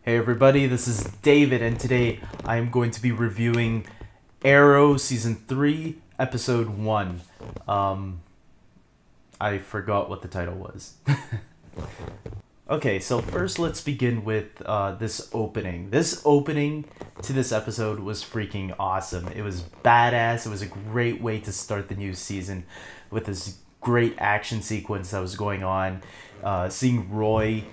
Hey everybody, this is David, and today I am going to be reviewing Arrow Season 3, Episode 1. I forgot what the title was. Okay, so first let's begin with this opening. This opening to this episode was freaking awesome. It was badass. It was a great way to start the new season with this great action sequence that was going on. Seeing Roy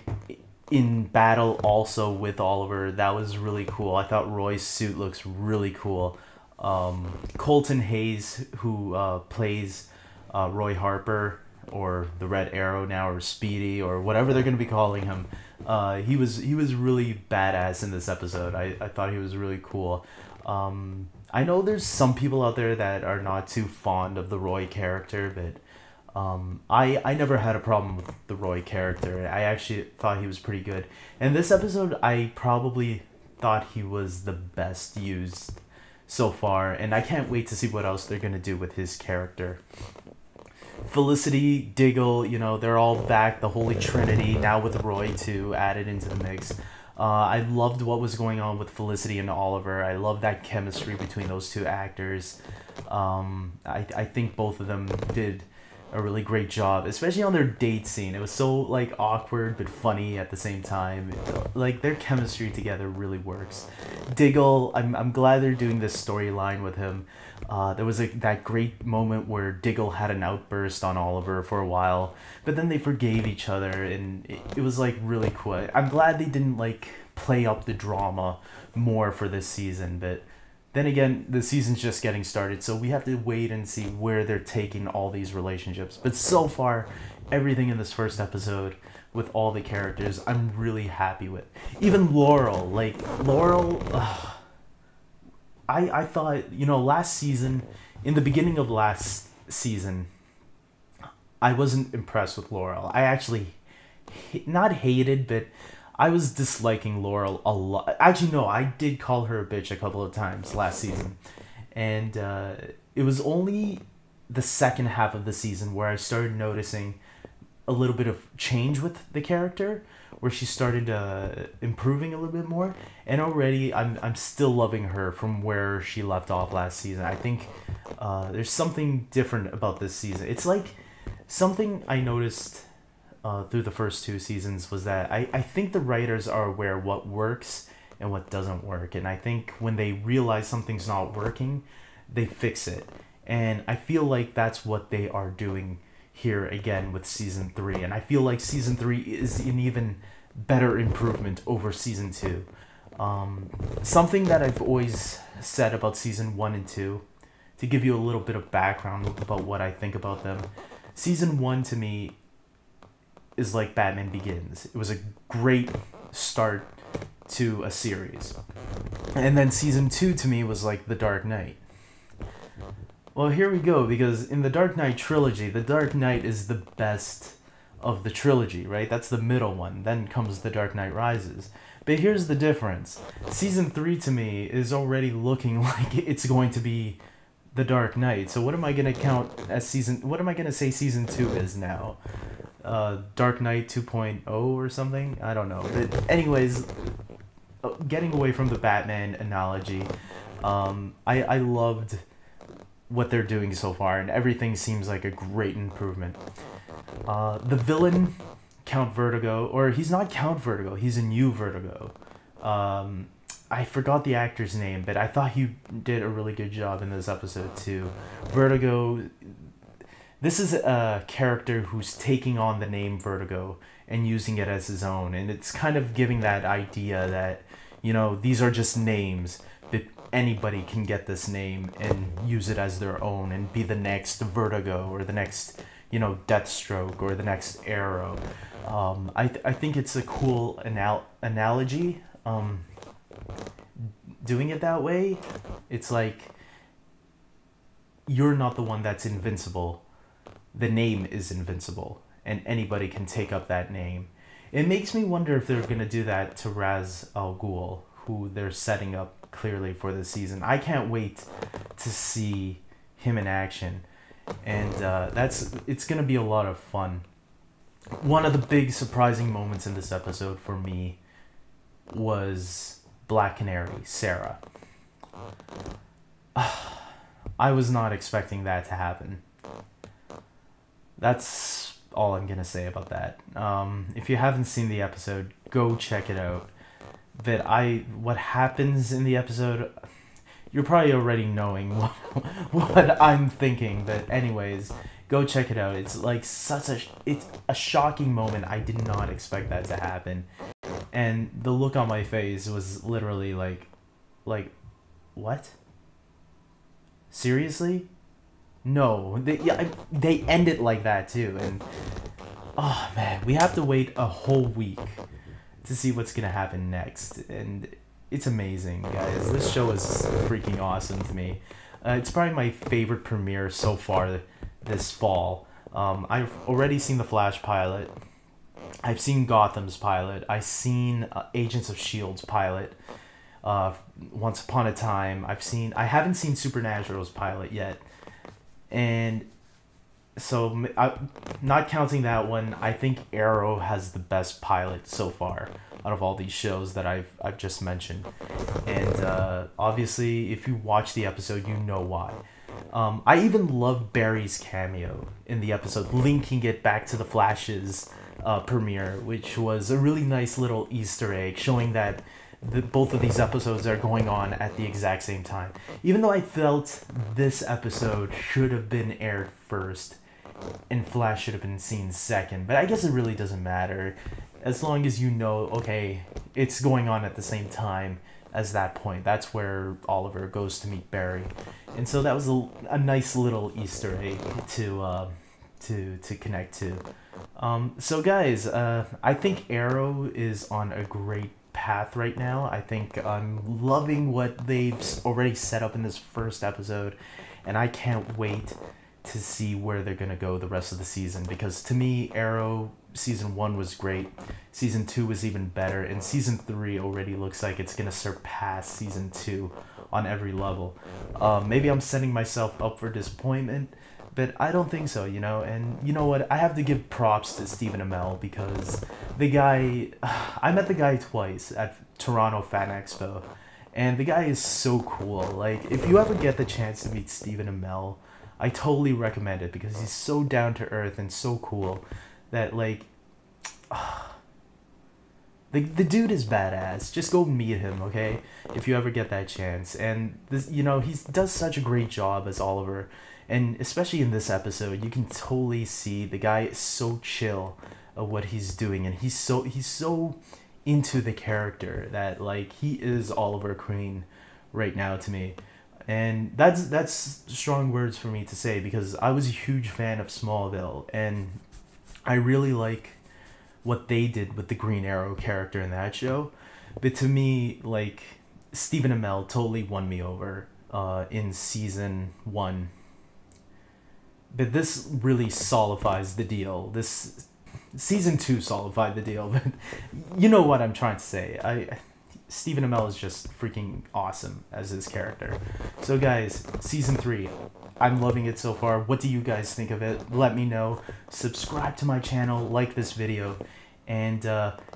in battle also with Oliver, that was really cool. I thought Roy's suit looks really cool. Colton Hayes, who plays Roy Harper, or the Red Arrow now, or Speedy, or whatever they're going to be calling him, he was really badass in this episode. I thought he was really cool. I know there's some people out there that are not too fond of the Roy character, but I never had a problem with the Roy character. I actually thought he was pretty good. And this episode, I probably thought he was the best used so far, and I can't wait to see what else they're going to do with his character. Felicity, Diggle, they're all back, the Holy Trinity, now with Roy too added into the mix. I loved what was going on with Felicity and Oliver. I love that chemistry between those two actors. I think both of them did a really great job, especially on their date scene. It was so awkward but funny at the same time. Their chemistry together really works. Diggle, I'm glad they're doing this storyline with him. There was that great moment where Diggle had an outburst on Oliver for a while, but then they forgave each other, and it was really cool. I'm glad they didn't play up the drama more for this season, but then again, the season's just getting started, so we have to wait and see where they're taking all these relationships. But so far, everything in this first episode with all the characters, I'm really happy with. Even Laurel, I thought, last season, in the beginning of last season, I wasn't impressed with Laurel. I actually, not hated, but I was disliking Laurel a lot. Actually, no, I did call her a bitch a couple of times last season. And it was only the second half of the season where I started noticing a little bit of change with the character, where she started improving a little bit more. And already I'm still loving her from where she left off last season. I think there's something different about this season. It's something I noticed through the first two seasons was that I think the writers are aware what works and what doesn't work. And I think when they realize something's not working, they fix it. And I feel like that's what they are doing here again with season 3. And I feel like season 3 is an even better improvement over season 2. Something that I've always said about season 1 and 2, to give you a little bit of background about what I think about them. Season 1 to me is like Batman Begins. It was a great start to a series. And then season 2 to me was like The Dark Knight. Well, here we go, because in the Dark Knight trilogy, The Dark Knight is the best of the trilogy, right? That's the middle one. Then comes The Dark Knight Rises. But here's the difference. Season 3 to me is already looking like it's going to be The Dark Knight. So what am I going to count as what am I going to say season 2 is now? Dark Knight 2.0 or something? I don't know. But anyways, getting away from the Batman analogy, I loved what they're doing so far, and everything seems like a great improvement. The villain, Count Vertigo, or he's not Count Vertigo, he's a new Vertigo. I forgot the actor's name, but I thought he did a really good job in this episode too. Vertigo, this is a character who's taking on the name Vertigo and using it as his own, and it's kind of giving that idea that, these are just names, that anybody can get this name and use it as their own and be the next Vertigo, or the next, Deathstroke, or the next Arrow. I think it's a cool analogy. Doing it that way, it's like you're not the one that's invincible. The name is invincible, and anybody can take up that name. It makes me wonder if they're going to do that to Ra's al Ghul, who they're setting up clearly for this season. I can't wait to see him in action, and it's going to be a lot of fun. One of the big surprising moments in this episode for me was Black Canary, Sarah. I was not expecting that to happen. That's all I'm gonna say about that. If you haven't seen the episode, go check it out. But what happens in the episode, you're probably already knowing what I'm thinking. But anyways, go check it out. It's like it's a shocking moment. I did not expect that to happen, and the look on my face was literally like, what? Seriously? No, they end it like that too, and oh man, we have to wait a whole week to see what's gonna happen next, and it's amazing, guys. This show is freaking awesome to me. It's probably my favorite premiere so far this fall. I've already seen the Flash pilot. I've seen Gotham's pilot. I've seen Agents of S.H.I.E.L.'s pilot. Once Upon a Time. I haven't seen Supernatural's pilot yet. And so, not counting that one, I think Arrow has the best pilot so far out of all these shows that I've just mentioned. And obviously, if you watch the episode, you know why. I even love Barry's cameo in the episode, linking it back to the Flash's premiere, which was a really nice little Easter egg, showing that both of these episodes are going on at the exact same time. Even though I felt this episode should have been aired first and Flash should have been seen second, but I guess it really doesn't matter as long as you know, okay, it's going on at the same time as that point. That's where Oliver goes to meet Barry, and so that was a nice little Easter egg to connect to. So guys, I think Arrow is on a great path right now. I think I'm loving what they've already set up in this first episode, and I can't wait to see where they're gonna go the rest of the season, because to me, Arrow season 1 was great, season 2 was even better, and season 3 already looks like it's gonna surpass season 2 on every level. Maybe I'm setting myself up for disappointment, but I don't think so, and you know what, I have to give props to Stephen Amell, because the guy, I met the guy twice at Toronto Fan Expo, and the guy is so cool. Like, if you ever get the chance to meet Stephen Amell, I totally recommend it, because he's so down to earth and so cool that, like, the dude is badass. Just go meet him, okay? If you ever get that chance. And this, he does such a great job as Oliver, and especially in this episode, you can totally see the guy is so chill of what he's doing, and he's so into the character that, like, he is Oliver Queen right now to me. And that's strong words for me to say, because I was a huge fan of Smallville, and I really like what they did with the Green Arrow character in that show. But to me, like, Stephen Amell totally won me over in season 1. But this really solidifies the deal. This season 2 solidified the deal, but you know what I'm trying to say. Stephen Amell is just freaking awesome as his character. So guys, season 3, I'm loving it so far. What do you guys think of it? Let me know. Subscribe to my channel, like this video, and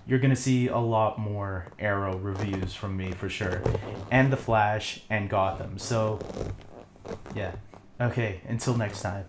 you're gonna see a lot more Arrow reviews from me for sure, and The Flash and Gotham. So yeah, okay, until next time.